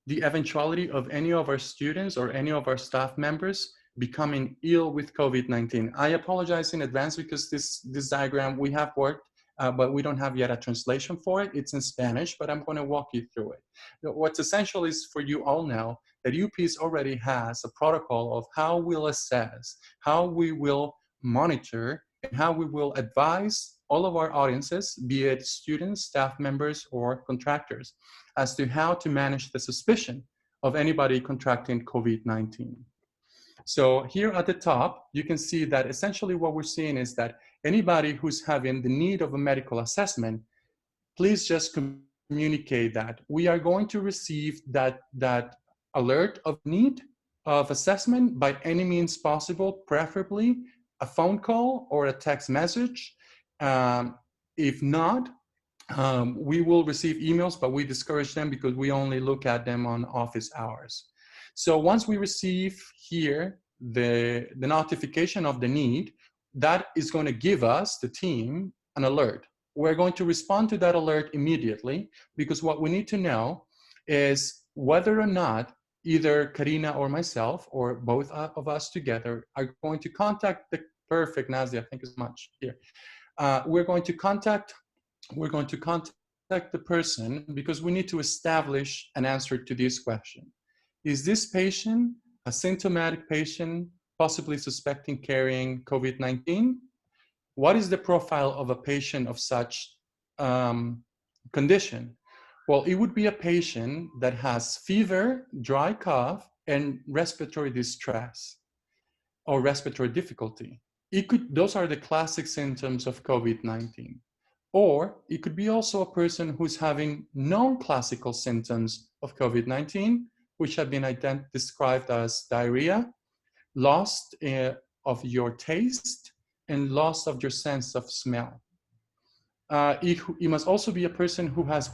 the eventuality of any of our students or any of our staff members becoming ill with COVID-19. I apologize in advance because this diagram we have worked, but we don't have yet a translation for it. It's in Spanish, but I'm going to walk you through it. What's essential is for you all now that UPEACE already has a protocol of how we'll assess, how we will monitor, and how we will advise all of our audiences, be it students, staff members, or contractors, as to how to manage the suspicion of anybody contracting COVID-19. So here at the top, you can see that essentially what we're seeing is that anybody who's having the need of a medical assessment, please just communicate that. We are going to receive that alert of need of assessment by any means possible, preferably a phone call or a text message. If not, we will receive emails, but we discourage them because we only look at them on office hours. So once we receive here the notification of the need, that is going to give us, the team, an alert. We're going to respond to that alert immediately, because what we need to know is whether or not either Karina or myself, or both of us together, are going to contact the perfect Nadia, thank you so much here. We're going to contact the person, because we need to establish an answer to this question. Is this patient a symptomatic patient, possibly suspecting carrying COVID-19? What is the profile of a patient of such condition? Well, it would be a patient that has fever, dry cough, and respiratory distress or respiratory difficulty. Those are the classic symptoms of COVID-19. Or it could be also a person who's having non-classical symptoms of COVID-19, which have been described as diarrhea, loss of your taste, and loss of your sense of smell. It must also be a person who has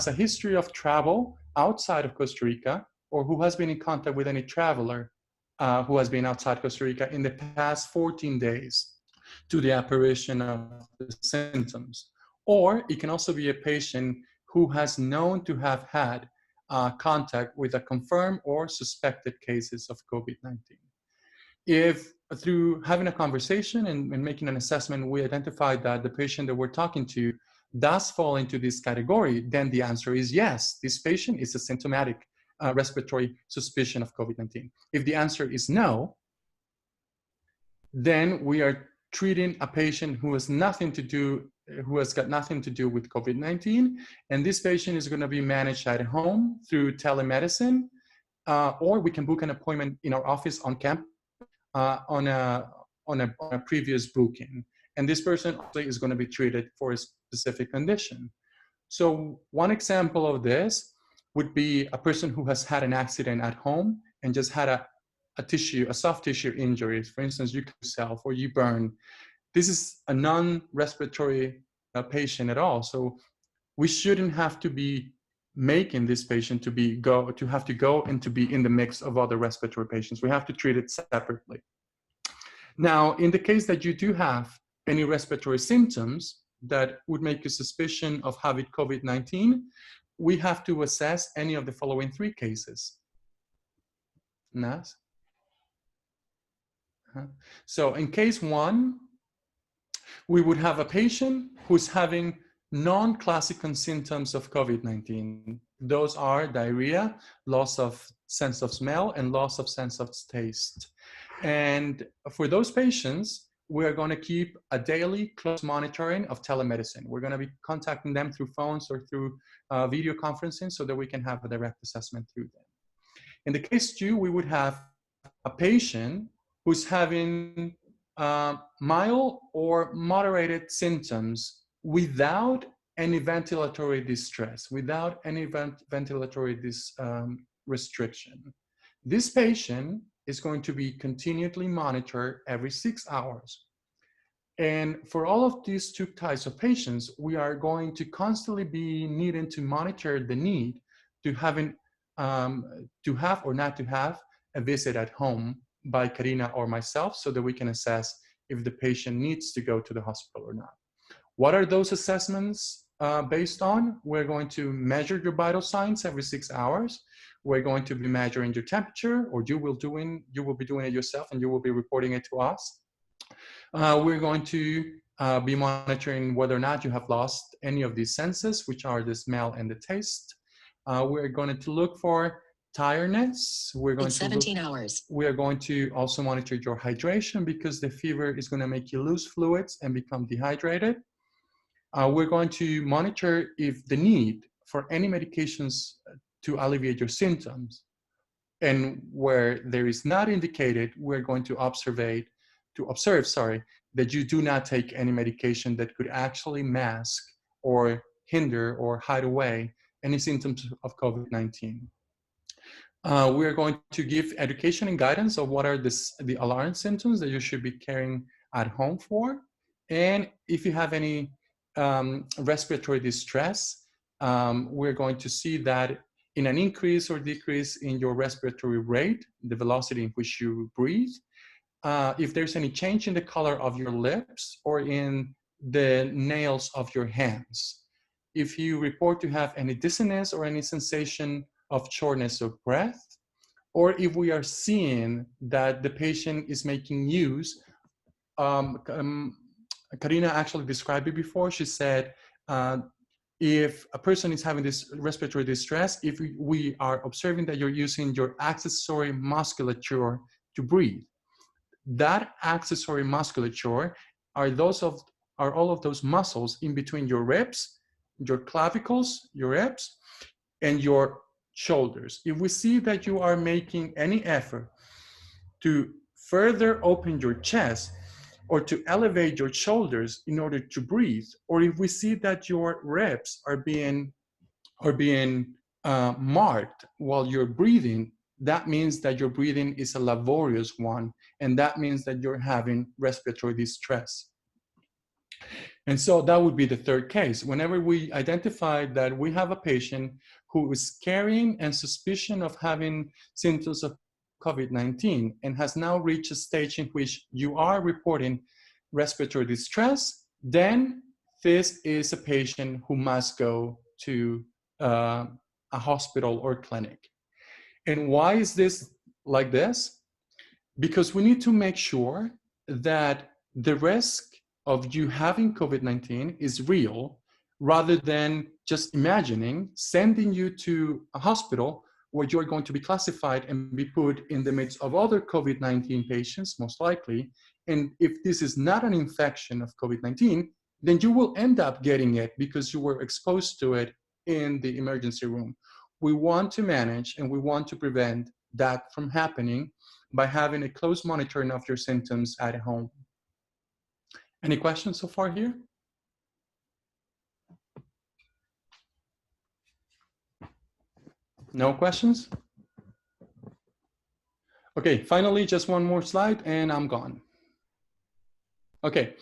a history of travel outside of Costa Rica, or who has been in contact with any traveler who has been outside Costa Rica in the past 14 days to the apparition of the symptoms. Or it can also be a patient who has known to have had contact with a confirmed or suspected cases of COVID-19. If through having a conversation and making an assessment, we identify that the patient that we're talking to does fall into this category, then the answer is yes, this patient is a symptomatic respiratory suspicion of COVID-19. If the answer is no, then we are treating a patient who has got nothing to do with COVID-19, and this patient is going to be managed at home through telemedicine, or we can book an appointment in our office on campus on a previous booking, and this person also is going to be treated for a specific condition. So one example of this would be a person who has had an accident at home and just had a soft tissue injury. For instance, you cut yourself or you burn. This is a non-respiratory patient at all. So we shouldn't have to be making this patient to have to go and to be in the mix of other respiratory patients. We have to treat it separately. Now, in the case that you do have any respiratory symptoms that would make you suspicion of having COVID-19, we have to assess any of the following three cases. Nas? So in case one, we would have a patient who's having non-classical symptoms of COVID-19. Those are diarrhea, loss of sense of smell, and loss of sense of taste. And for those patients, we are going to keep a daily close monitoring of telemedicine. We're going to be contacting them through phones or through video conferencing so that we can have a direct assessment through them. In the case two, we would have a patient who's having mild or moderated symptoms without any ventilatory distress, without any ventilatory restriction. This patient is going to be continually monitored every 6 hours. And for all of these two types of patients, we are going to constantly be needing to monitor the need to have or not to have a visit at home by Karina or myself so that we can assess if the patient needs to go to the hospital or not. What are those assessments based on? We're going to measure your vital signs every 6 hours. We're going to be measuring your temperature, or you will be doing it yourself and you will be reporting it to us. We're going to be monitoring whether or not you have lost any of these senses, which are the smell and the taste. We're going to look for tiredness. We're going We are going to also monitor your hydration, because the fever is going to make you lose fluids and become dehydrated. We're going to monitor if the need for any medications to alleviate your symptoms, and where there is not indicated, we're going to observe that you do not take any medication that could actually mask or hinder or hide away any symptoms of COVID-19. We are going to give education and guidance of what are the alarm symptoms that you should be carrying at home for. And if you have any respiratory distress, we're going to see that in an increase or decrease in your respiratory rate, the velocity in which you breathe, if there's any change in the color of your lips or in the nails of your hands. If you report to have any dizziness or any sensation of shortness of breath, or if we are seeing that the patient is making use, Karina actually described it before. She said, if a person is having this respiratory distress, if we are observing that you're using your accessory musculature to breathe, that accessory musculature are all of those muscles in between your ribs, your clavicles, your ribs, and your shoulders. If we see that you are making any effort to further open your chest or to elevate your shoulders in order to breathe, or if we see that your ribs are being marked while you're breathing, that means that your breathing is a laborious one, and that means that you're having respiratory distress. And so that would be the third case. Whenever we identify that we have a patient who is carrying and suspicion of having symptoms of COVID-19 and has now reached a stage in which you are reporting respiratory distress, then this is a patient who must go to a hospital or clinic. And why is this like this? Because we need to make sure that the risk of you having COVID-19 is real, rather than just imagining sending you to a hospital where you're going to be classified and be put in the midst of other COVID-19 patients, most likely. And if this is not an infection of COVID-19, then you will end up getting it because you were exposed to it in the emergency room. We want to manage and we want to prevent that from happening by having a close monitoring of your symptoms at home. Any questions so far here? No questions? Okay, finally, just one more slide and I'm gone. Okay,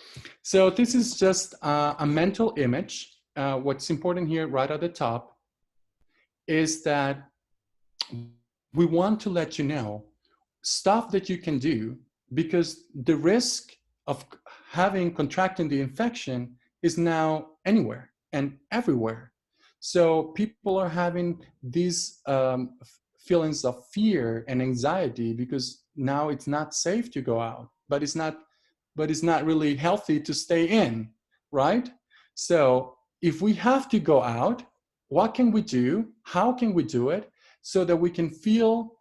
so this is just a mental image. What's important here right at the top is that we want to let you know stuff that you can do, because the risk of contracting the infection is now anywhere and everywhere. So people are having these feelings of fear and anxiety because now it's not safe to go out, but it's not really healthy to stay in, right? So if we have to go out, what can we do? How can we do it so that we can feel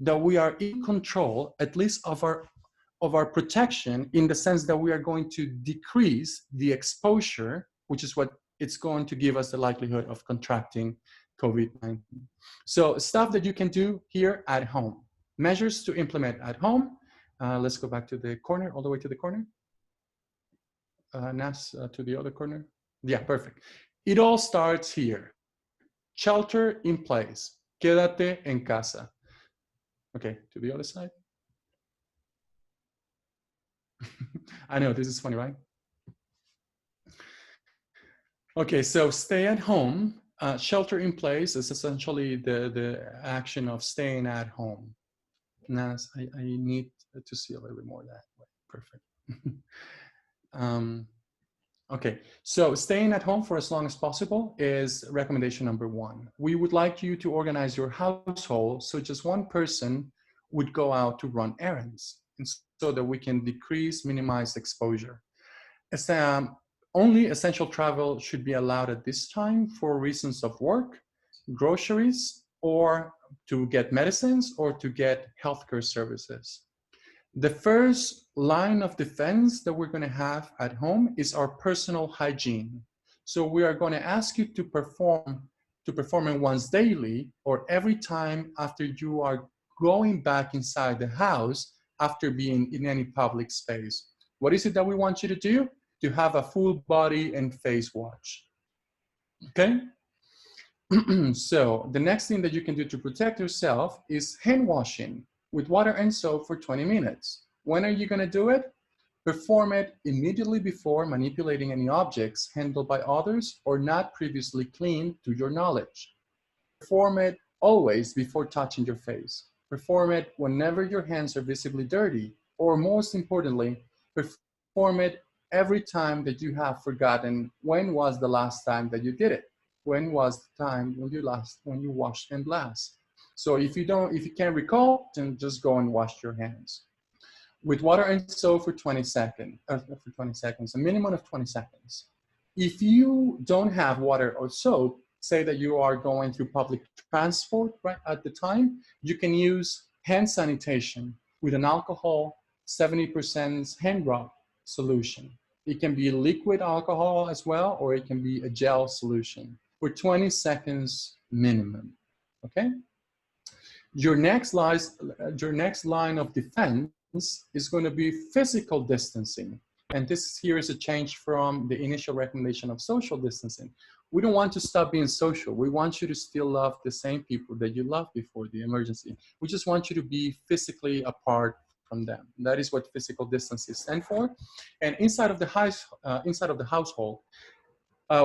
that we are in control, at least of our protection, in the sense that we are going to decrease the exposure, which is what it's going to give us the likelihood of contracting COVID-19. So stuff that you can do here at home. Measures to implement at home. Let's go back to the corner, all the way to the corner. Nas, to the other corner. Yeah, perfect. It all starts here. Shelter in place. Quédate en casa. Okay, to the other side. I know, this is funny, right? Okay, so stay at home. Shelter in place is essentially the action of staying at home. Nas, I need to see a little bit more of that. Perfect. Okay, so staying at home for as long as possible is recommendation number one. We would like you to organize your household so just one person would go out to run errands, and so that we can minimize exposure. Only essential travel should be allowed at this time for reasons of work, groceries, or to get medicines or to get healthcare services. The first line of defense that we're going to have at home is our personal hygiene. So we are going to ask you to perform it once daily or every time after you are going back inside the house after being in any public space. What is it that we want you to do? To have a full body and face wash. Okay? So the next thing that you can do to protect yourself is hand washing with water and soap for 20 minutes. When are you going to do it? Perform it immediately before manipulating any objects handled by others or not previously cleaned to your knowledge. Perform it always before touching your face. Perform it whenever your hands are visibly dirty or most importantly, perform it every time that you have forgotten when was the last time that you did it. When was the time when you washed hand last? So if you can't recall, then just go and wash your hands with water and soap for 20 seconds, a minimum of 20 seconds. If you don't have water or soap, say that you are going through public transport right at the time, you can use hand sanitation with an alcohol 70% hand rub solution. It can be liquid alcohol as well, or it can be a gel solution for 20 seconds minimum, okay? Your next line of defense is going to be physical distancing. And this here is a change from the initial recommendation of social distancing. We don't want to stop being social. We want you to still love the same people that you loved before the emergency. We just want you to be physically apart from them. That is what physical distancing stands for. And inside of the household,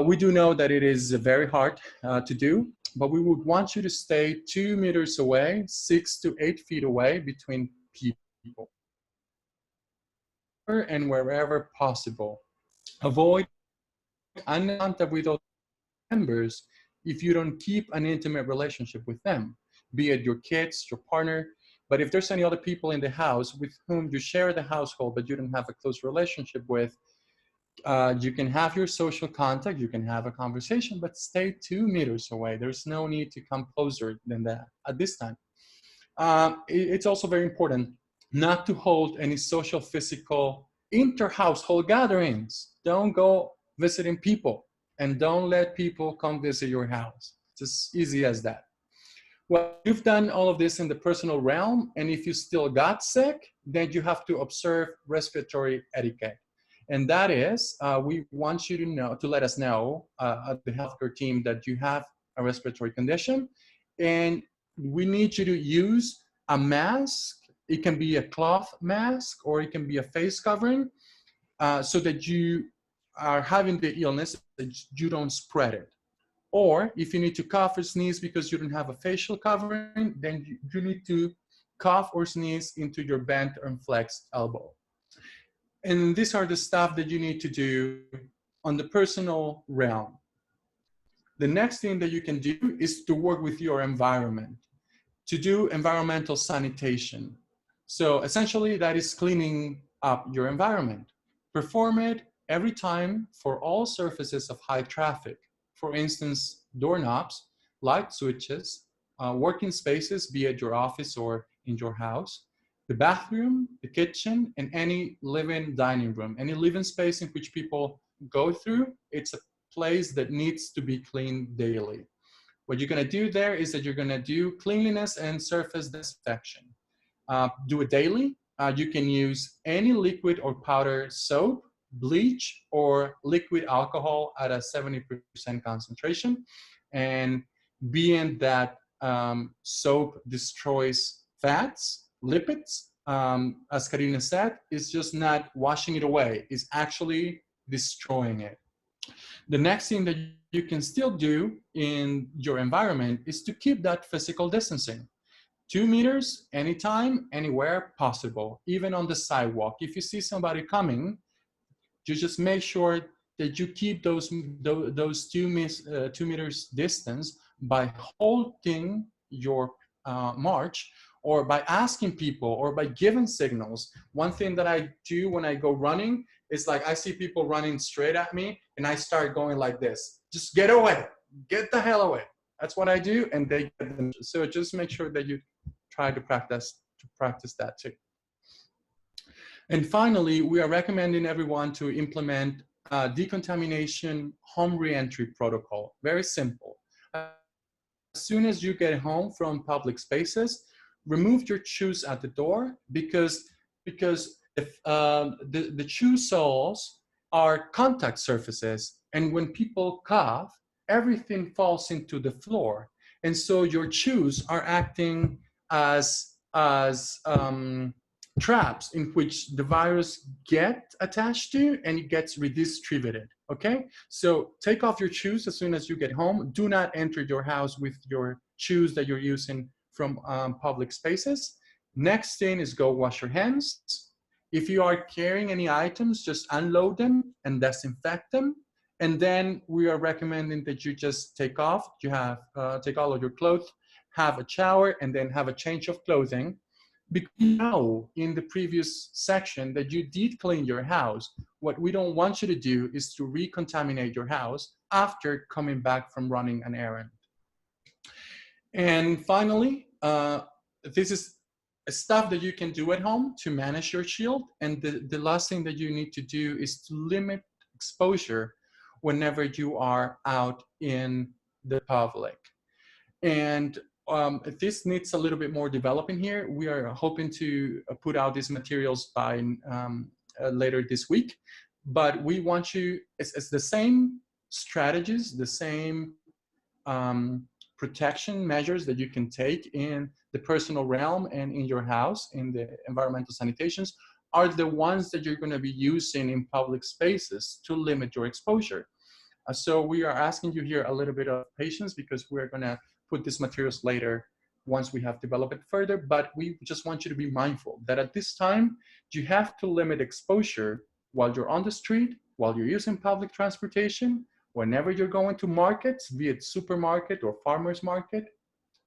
we do know that it is very hard to do, but we would want you to stay 2 meters away, 6 to 8 feet away between people. And wherever possible. Avoid contact with those members if you don't keep an intimate relationship with them, be it your kids, your partner. But if there's any other people in the house with whom you share the household but you don't have a close relationship with, you can have your social contact, you can have a conversation, but stay 2 meters away. There's no need to come closer than that at this time. It's also very important not to hold any social, physical, inter-household gatherings. Don't go visiting people, and don't let people come visit your house. It's as easy as that. Well, you've done all of this in the personal realm, and if you still got sick, then you have to observe respiratory etiquette. And that is, we want you to let us know at the healthcare team that you have a respiratory condition, and we need you to use a mask. It can be a cloth mask or it can be a face covering so that you are having the illness, that you don't spread it. Or if you need to cough or sneeze because you don't have a facial covering, then you need to cough or sneeze into your bent or flexed elbow. And these are the stuff that you need to do on the personal realm. The next thing that you can do is to work with your environment, to do environmental sanitation. So essentially that is cleaning up your environment. Perform it every time for all surfaces of high traffic. For instance, doorknobs, light switches, working spaces, be it your office or in your house, the bathroom, the kitchen, and any living dining room, any living space in which people go through. It's a place that needs to be cleaned daily. What you're going to do there is that you're going to do cleanliness and surface disinfection. Do it daily. You can use any liquid or powder soap, bleach, or liquid alcohol at a 70% concentration. And being that soap destroys fats, lipids, as Karina said, it's just not washing it away. It's actually destroying it. The next thing that you can still do in your environment is to keep that physical distancing. 2 meters, anytime, anywhere possible, even on the sidewalk. If you see somebody coming, you just make sure that you keep those 2 meters distance by holding your march, or by asking people, or by giving signals. One thing that I do when I go running is, like, I see people running straight at me and I start going like this. Just get away, get the hell away. That's what I do, and they get them. So just make sure that you try to practice that too. And finally, we are recommending everyone to implement a decontamination home reentry protocol. Very simple. As soon as you get home from public spaces, remove your shoes at the door, because the shoe soles are contact surfaces, and when people cough, everything falls into the floor, and so your shoes are acting as traps in which the virus get attached to, and it gets redistributed. Okay, so take off your shoes as soon as you get home. Do not enter your house with your shoes that you're using from public spaces. Next thing is go wash your hands. If you are carrying any items, just unload them and disinfect them. And then we are recommending that you just take off. You have take all of your clothes, have a shower, and then have a change of clothing. Because you know in the previous section that you did clean your house. What we don't want you to do is to recontaminate your house after coming back from running an errand. And finally, this is stuff that you can do at home to manage your shield. And the last thing that you need to do is to limit exposure whenever you are out in the public. And this needs a little bit more developing here. We are hoping to put out these materials by later this week, but we want you, it's the same strategies, the same protection measures that you can take in the personal realm and in your house, in the environmental sanitations, are the ones that you're going to be using in public spaces to limit your exposure. So we are asking you here a little bit of patience because we're going to put these materials later once we have developed it further, but we just want you to be mindful that at this time, you have to limit exposure while you're on the street, while you're using public transportation, whenever you're going to markets, be it supermarket or farmer's market.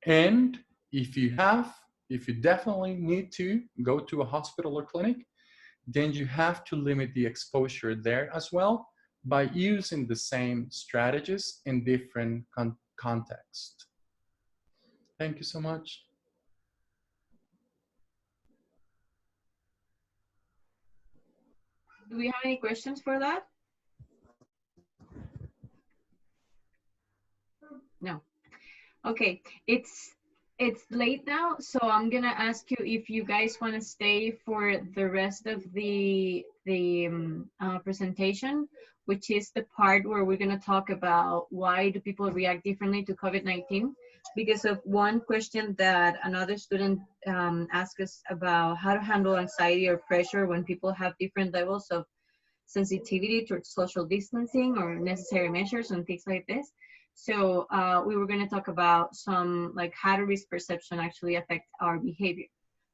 And if you definitely need to go to a hospital or clinic, then you have to limit the exposure there as well by using the same strategies in different contexts. Thank you so much. Do we have any questions for that? No. Okay, it's late now, so I'm gonna ask you if you guys want to stay for the rest of the presentation, which is the part where we're gonna talk about why do people react differently to COVID-19, because of one question that another student asked us about how to handle anxiety or pressure when people have different levels of sensitivity towards social distancing or necessary measures and things like this. So we were going to talk about some, like, how do risk perception actually affect our behavior.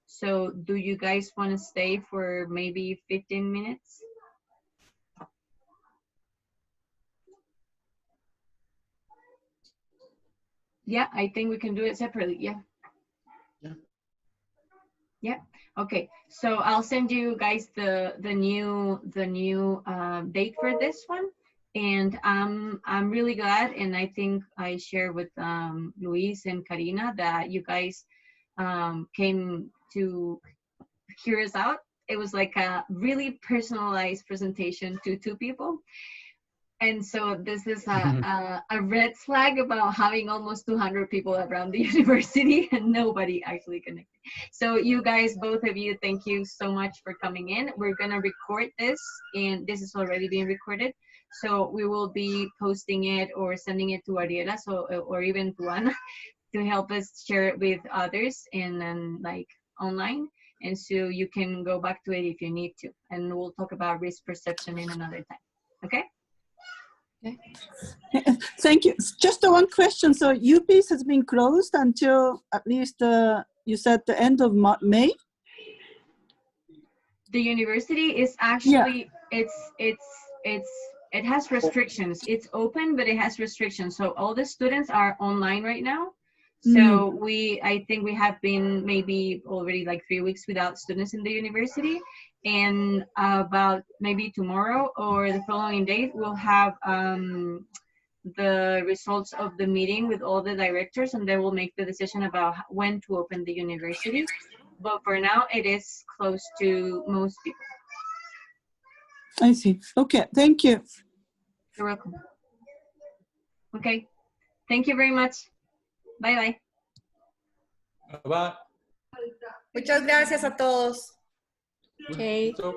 So do you guys want to stay for maybe 15 minutes? Yeah, I think we can do it separately. Yeah. Yeah. Okay. So I'll send you guys the new date for this one. And I'm really glad, and I think I share with Luis and Karina that you guys came to hear us out. It was like a really personalized presentation to two people. And so this is a red flag about having almost 200 people around the university and nobody actually connected. So you guys, both of you, thank you so much for coming in. We're gonna record this, and this is already being recorded. So we will be posting it or sending it to Ariela, or even to Ana, to help us share it with others and like online. And so you can go back to it if you need to. And we'll talk about risk perception in another time. Okay? Okay. Thank you. Just one question. So UPEACE has been closed until at least you said the end of May? The university is actually, it has restrictions. It's open, but it has restrictions. So all the students are online right now. So I think we have been maybe already like 3 weeks without students in the university. And about maybe tomorrow or the following day, we'll have the results of the meeting with all the directors, and they will make the decision about when to open the university. But for now, it is close to most people. I see. Okay, thank you. You're welcome. Okay, thank you very much. Bye-bye. Bye. Muchas gracias a todos. Okay. So